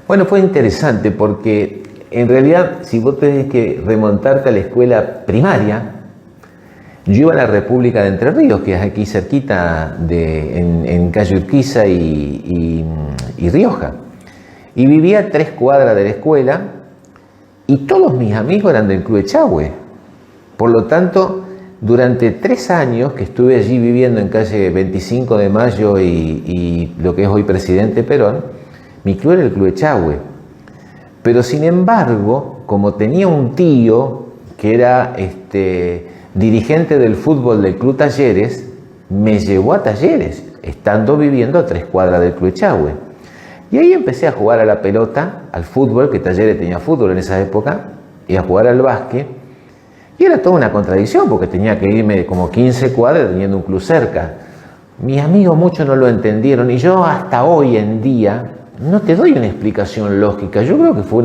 Bueno, fue interesante porque en realidad, si vos tenés que remontarte a la escuela primaria, yo iba a la República de Entre Ríos, que es aquí cerquita en calle Urquiza y Rioja. Y vivía a 3 cuadras de la escuela y todos mis amigos eran del Club Echagüe. Por lo tanto, durante 3 años que estuve allí viviendo en calle 25 de Mayo y lo que es hoy Presidente Perón, mi club era el Club Echagüe. Pero sin embargo, como tenía un tío que era dirigente del fútbol del Club Talleres, me llevó a Talleres, estando viviendo a 3 cuadras del Club Echagüe. Y ahí empecé a jugar a la pelota, al fútbol, que Talleres tenía fútbol en esa época, y a jugar al básquet. Y era toda una contradicción, porque tenía que irme como 15 cuadras teniendo un club cerca. Mis amigos muchos no lo entendieron, y yo hasta hoy en día no te doy una explicación lógica. Yo creo que fue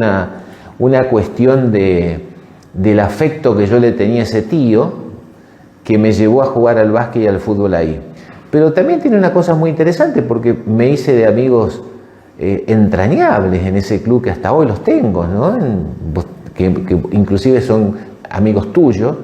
una cuestión del afecto que yo le tenía a ese tío, que me llevó a jugar al básquet y al fútbol ahí. Pero también tiene una cosa muy interesante, porque me hice de amigos entrañables en ese club, que hasta hoy los tengo, ¿no? Que inclusive son amigos tuyos,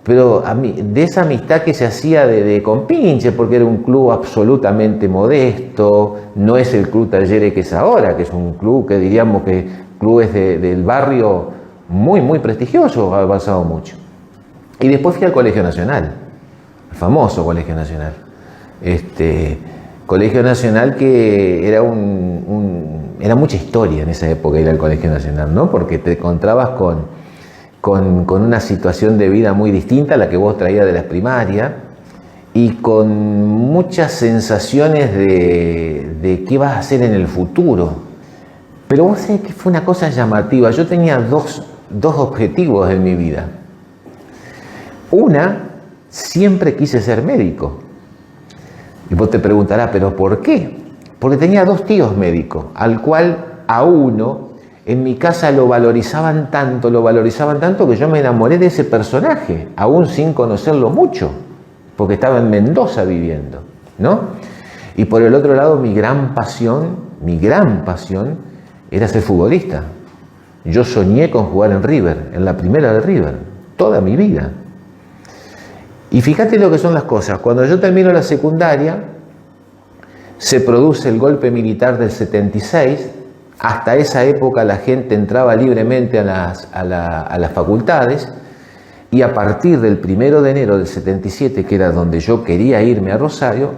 pero de esa amistad que se hacía de compinche, porque era un club absolutamente modesto, no es el Club Talleres que es ahora, que es un club que diríamos que clubes del barrio muy, muy prestigioso, ha avanzado mucho. Y después fui al Colegio Nacional, el famoso Colegio Nacional. Colegio Nacional que era mucha historia en esa época ir al Colegio Nacional, ¿no? Porque te encontrabas con una situación de vida muy distinta a la que vos traías de la primaria y con muchas sensaciones de qué vas a hacer en el futuro. Pero vos sabés que fue una cosa llamativa. Yo tenía dos objetivos en mi vida. Una, siempre quise ser médico. Y vos te preguntarás, ¿pero por qué? Porque tenía 2 tíos médicos, al cual a uno en mi casa lo valorizaban tanto que yo me enamoré de ese personaje, aún sin conocerlo mucho, porque estaba en Mendoza viviendo, ¿no? Y por el otro lado, mi gran pasión era ser futbolista. Yo soñé con jugar en River, en la primera de River, toda mi vida. Y fíjate lo que son las cosas. Cuando yo termino la secundaria, se produce el golpe militar del 76. Hasta esa época la gente entraba libremente a las facultades, y a partir del 1 de enero del 77, que era donde yo quería irme a Rosario,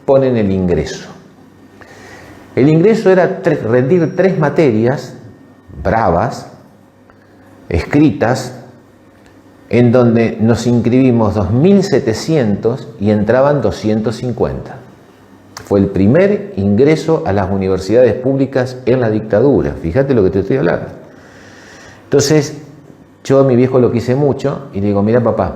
ponen el ingreso. El ingreso era rendir 3 materias bravas, escritas, en donde nos inscribimos 2.700 y entraban 250. Fue el primer ingreso a las universidades públicas en la dictadura. Fíjate lo que te estoy hablando. Entonces, yo a mi viejo lo quise mucho y le digo, mira papá,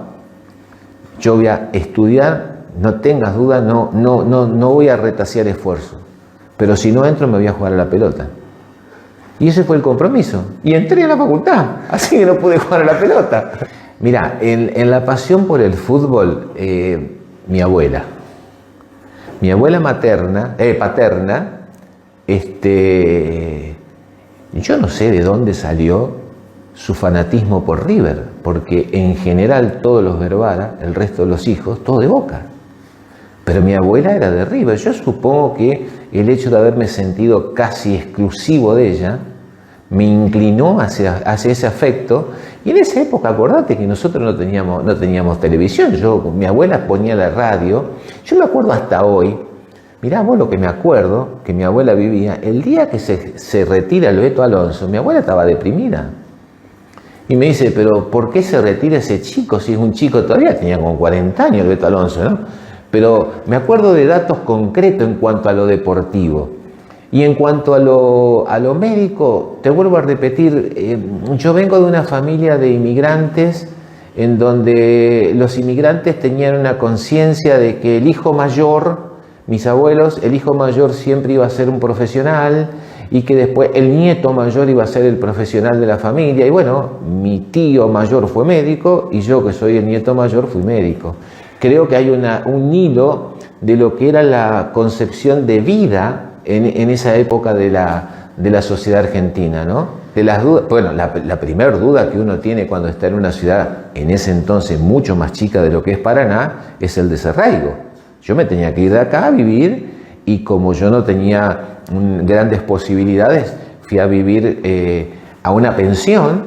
yo voy a estudiar, no tengas duda, no voy a retasear esfuerzo. Pero si no entro, me voy a jugar a la pelota. Y ese fue el compromiso. Y entré a la facultad, así que no pude jugar a la pelota. Mira, en la pasión por el fútbol, mi abuela paterna, yo no sé de dónde salió su fanatismo por River, porque en general todos los Verbara, el resto de los hijos, todos de Boca. Pero mi abuela era de River. Yo supongo que el hecho de haberme sentido casi exclusivo de ella me inclinó hacia ese afecto. Y en esa época, acordate que nosotros no teníamos televisión. Mi abuela ponía la radio. Yo me acuerdo hasta hoy, mirá vos lo que me acuerdo, que mi abuela vivía, el día que se retira el Beto Alonso, mi abuela estaba deprimida. Y me dice, pero ¿por qué se retira ese chico? Si es un chico, todavía tenía como 40 años el Beto Alonso, ¿no? Pero me acuerdo de datos concretos en cuanto a lo deportivo. Y en cuanto a lo médico, te vuelvo a repetir, yo vengo de una familia de inmigrantes en donde los inmigrantes tenían una conciencia de que el hijo mayor, mis abuelos, el hijo mayor siempre iba a ser un profesional y que después el nieto mayor iba a ser el profesional de la familia, y bueno, mi tío mayor fue médico y yo, que soy el nieto mayor, fui médico. Creo que hay un hilo de lo que era la concepción de vida en esa época de la sociedad argentina, ¿no? De las dudas, bueno, la primera duda que uno tiene cuando está en una ciudad, en ese entonces mucho más chica de lo que es Paraná, es el desarraigo. Yo me tenía que ir de acá a vivir, y como yo no tenía grandes posibilidades, fui a vivir a una pensión.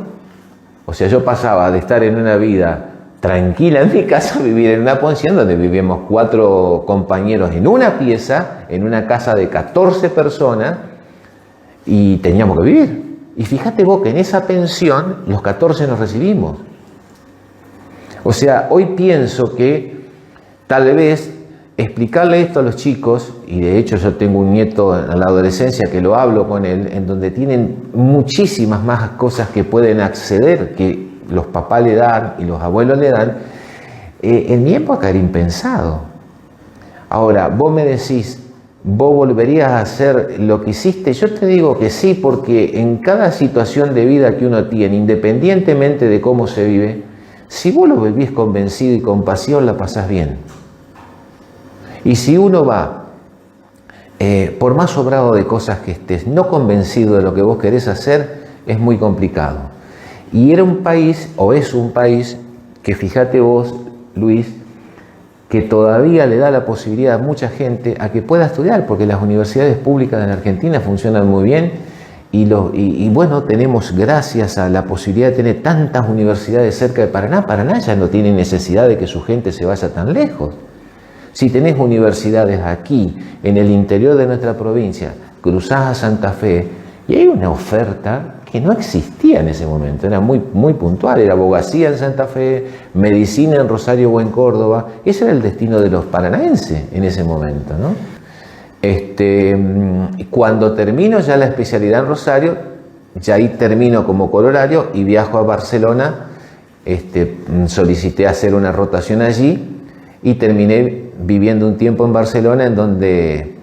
O sea, yo pasaba de estar en una vida tranquila en mi casa a vivir en una pensión donde vivíamos 4 compañeros en una pieza, en una casa de 14 personas, y teníamos que vivir. Y fíjate vos que en esa pensión los 14 nos recibimos. O sea, hoy pienso que tal vez explicarle esto a los chicos, y de hecho yo tengo un nieto en la adolescencia que lo hablo con él, en donde tienen muchísimas más cosas que pueden acceder, que los papás le dan y los abuelos le dan, en mi época era impensado. Ahora, vos me decís, ¿vos volverías a hacer lo que hiciste? Yo te digo que sí, porque en cada situación de vida que uno tiene, independientemente de cómo se vive, si vos lo vivís convencido y con pasión, la pasás bien. Y si uno va, por más sobrado de cosas que estés, no convencido de lo que vos querés hacer, es muy complicado. Y era un país, o es un país, que fíjate vos, Luis, que todavía le da la posibilidad a mucha gente a que pueda estudiar, porque las universidades públicas en Argentina funcionan muy bien, y bueno, tenemos, gracias a la posibilidad de tener tantas universidades cerca de Paraná, Paraná ya no tiene necesidad de que su gente se vaya tan lejos. Si tenés universidades aquí, en el interior de nuestra provincia, cruzás a Santa Fe, y hay una oferta que no existía en ese momento, era muy, muy puntual, era abogacía en Santa Fe, medicina en Rosario o en Córdoba. Ese era el destino de los paranaenses en ese momento, ¿no? Cuando termino ya la especialidad en Rosario, ya ahí termino como colorario y viajo a Barcelona, solicité hacer una rotación allí y terminé viviendo un tiempo en Barcelona, en donde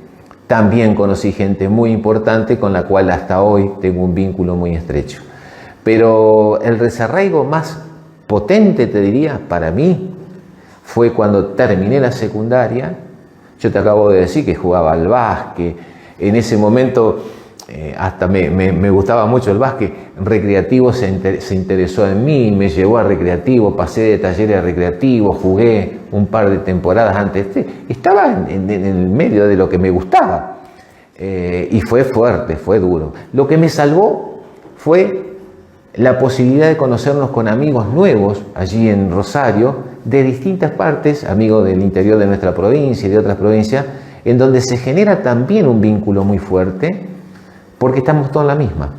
también conocí gente muy importante con la cual hasta hoy tengo un vínculo muy estrecho. Pero el desarraigo más potente, te diría, para mí, fue cuando terminé la secundaria. Yo te acabo de decir que jugaba al básquet. En ese momento hasta me gustaba mucho el básquet. Recreativo se interesó en mí, me llevó a recreativo, pasé de talleres a recreativo, jugué un par de temporadas antes. Estaba en el medio de lo que me gustaba. Y fue fuerte, fue duro. Lo que me salvó fue la posibilidad de conocernos con amigos nuevos allí en Rosario, de distintas partes, amigos del interior de nuestra provincia y de otras provincias, en donde se genera también un vínculo muy fuerte, porque estamos todos en la misma.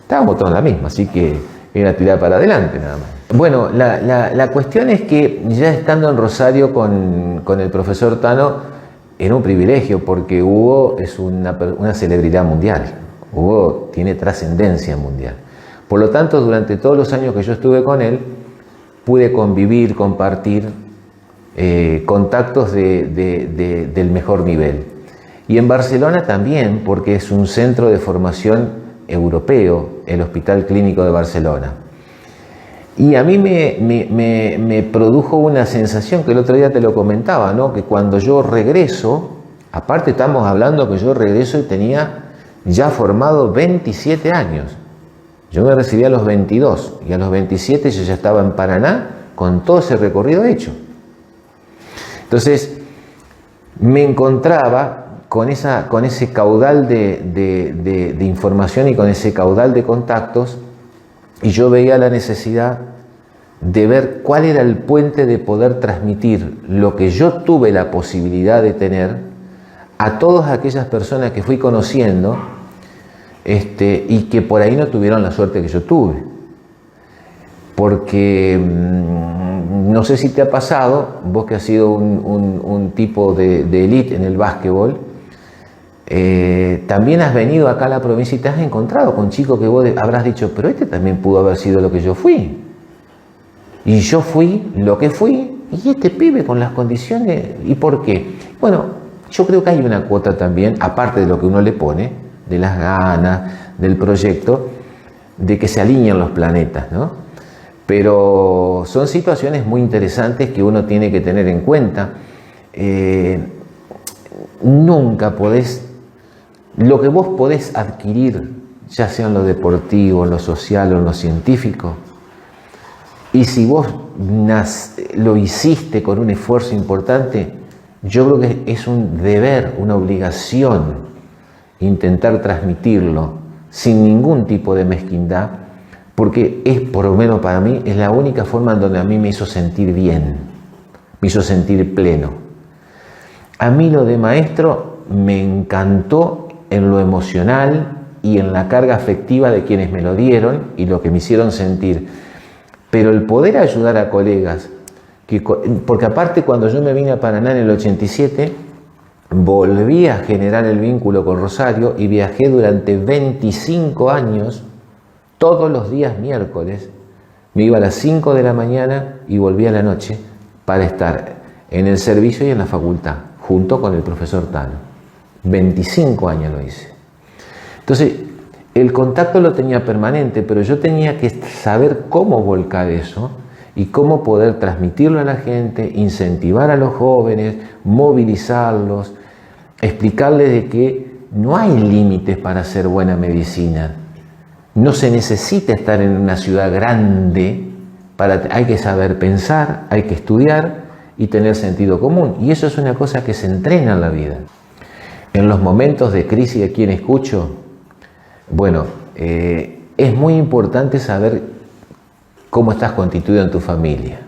Estábamos todos en la misma, así que era tirar para adelante nada más. Bueno, la cuestión es que ya estando en Rosario con el profesor Tano, era un privilegio, porque Hugo es una celebridad mundial. Hugo tiene trascendencia mundial. Por lo tanto, durante todos los años que yo estuve con él, pude convivir, compartir contactos del mejor nivel. Y en Barcelona también, porque es un centro de formación europeo, el Hospital Clínico de Barcelona. Y a mí me produjo una sensación que el otro día te lo comentaba, ¿no? Que cuando yo regreso, aparte estamos hablando que yo regreso y tenía ya formado 27 años. Yo me recibí a los 22 y a los 27 yo ya estaba en Paraná con todo ese recorrido hecho. Entonces me encontraba con ese caudal de información y con ese caudal de contactos, y yo veía la necesidad de ver cuál era el puente de poder transmitir lo que yo tuve la posibilidad de tener a todas aquellas personas que fui conociendo, y que por ahí no tuvieron la suerte que yo tuve. Porque no sé si te ha pasado, vos que has sido un tipo de élite en el básquetbol, también has venido acá a la provincia y te has encontrado con chicos que vos habrás dicho, pero este también pudo haber sido lo que yo fui. Y yo fui lo que fui, y este pibe con las condiciones. ¿Y por qué? Bueno, yo creo que hay una cuota también, aparte de lo que uno le pone, de las ganas, del proyecto, de que se alineen los planetas, ¿no? Pero son situaciones muy interesantes que uno tiene que tener en cuenta. Nunca podés, lo que vos podés adquirir, ya sea en lo deportivo, en lo social o en lo científico, y si vos lo hiciste con un esfuerzo importante, yo creo que es un deber, una obligación, intentar transmitirlo sin ningún tipo de mezquindad, porque es, por lo menos para mí, es la única forma en donde a mí me hizo sentir bien, me hizo sentir pleno. A mí lo de maestro me encantó en lo emocional y en la carga afectiva de quienes me lo dieron y lo que me hicieron sentir. Pero el poder ayudar a colegas, porque aparte cuando yo me vine a Paraná en el 87, volví a generar el vínculo con Rosario y viajé durante 25 años, todos los días miércoles, me iba a las 5 de la mañana y volvía a la noche para estar en el servicio y en la facultad, junto con el profesor Tano. 25 años lo hice. Entonces, el contacto lo tenía permanente, pero yo tenía que saber cómo volcar eso y cómo poder transmitirlo a la gente, incentivar a los jóvenes, movilizarlos, explicarles de que no hay límites para hacer buena medicina. No se necesita estar en una ciudad grande, hay que saber pensar, hay que estudiar y tener sentido común. Y eso es una cosa que se entrena en la vida. En los momentos de crisis, ¿a quién escucho? Bueno, es muy importante saber cómo estás constituido en tu familia.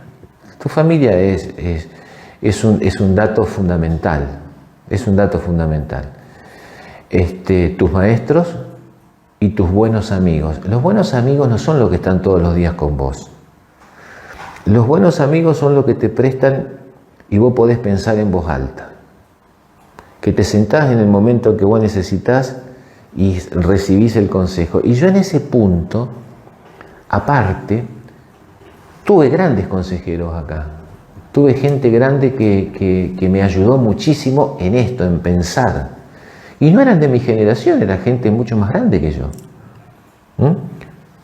Tu familia es un dato fundamental, es un dato fundamental. Tus maestros y tus buenos amigos. Los buenos amigos no son los que están todos los días con vos. Los buenos amigos son los que te prestan y vos podés pensar en voz alta. Que te sentás en el momento que vos necesitas y recibís el consejo. Y yo en ese punto, aparte, tuve grandes consejeros acá. Tuve gente grande que me ayudó muchísimo en esto, en pensar. Y no eran de mi generación, era gente mucho más grande que yo.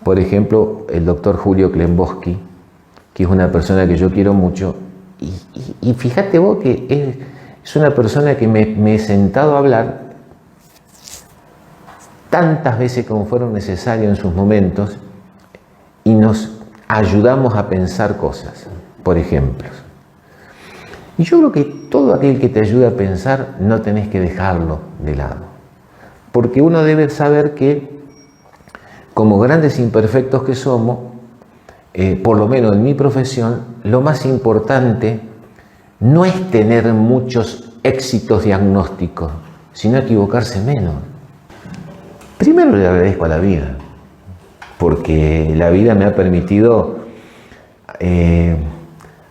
Por ejemplo, el doctor Julio Klemboski, que es una persona que yo quiero mucho. Y fíjate vos que es una persona que me he sentado a hablar tantas veces como fueron necesarias en sus momentos y nos ayudamos a pensar cosas, por ejemplo. Y yo creo que todo aquel que te ayuda a pensar no tenés que dejarlo de lado, porque uno debe saber que como grandes imperfectos que somos, por lo menos en mi profesión, lo más importante no es tener muchos éxitos diagnósticos, sino equivocarse menos. Primero le agradezco a la vida, porque la vida me ha permitido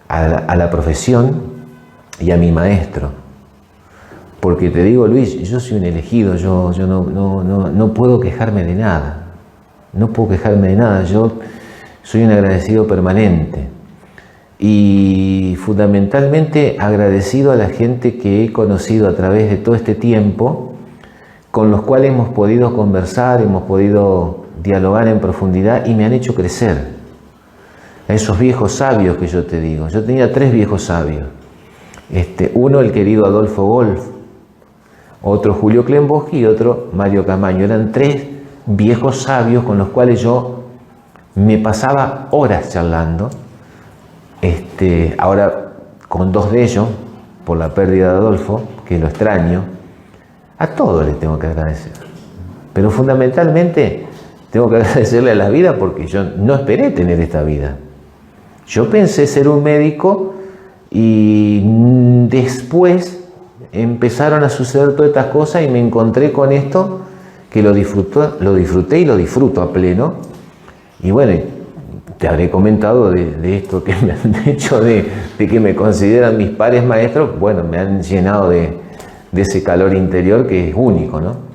a la profesión y a mi maestro. Porque te digo, Luis, yo soy un elegido, yo no puedo quejarme de nada. No puedo quejarme de nada, yo soy un agradecido permanente. Y fundamentalmente agradecido a la gente que he conocido a través de todo este tiempo, con los cuales hemos podido conversar, hemos podido dialogar en profundidad y me han hecho crecer. A esos viejos sabios que yo te digo. Yo tenía 3 viejos sabios. Uno, el querido Adolfo Wolf, otro Julio Klemboski y otro Mario Camaño. Eran 3 viejos sabios con los cuales yo me pasaba horas charlando. Ahora con 2 de ellos, por la pérdida de Adolfo, que lo extraño, a todos les tengo que agradecer. Pero fundamentalmente tengo que agradecerle a la vida porque yo no esperé tener esta vida. Yo pensé ser un médico y después empezaron a suceder todas estas cosas y me encontré con esto que lo disfruté y lo disfruto a pleno. Y bueno, te habré comentado de esto que me han hecho, de que me consideran mis pares maestros. Bueno, me han llenado de ese calor interior que es único, ¿no?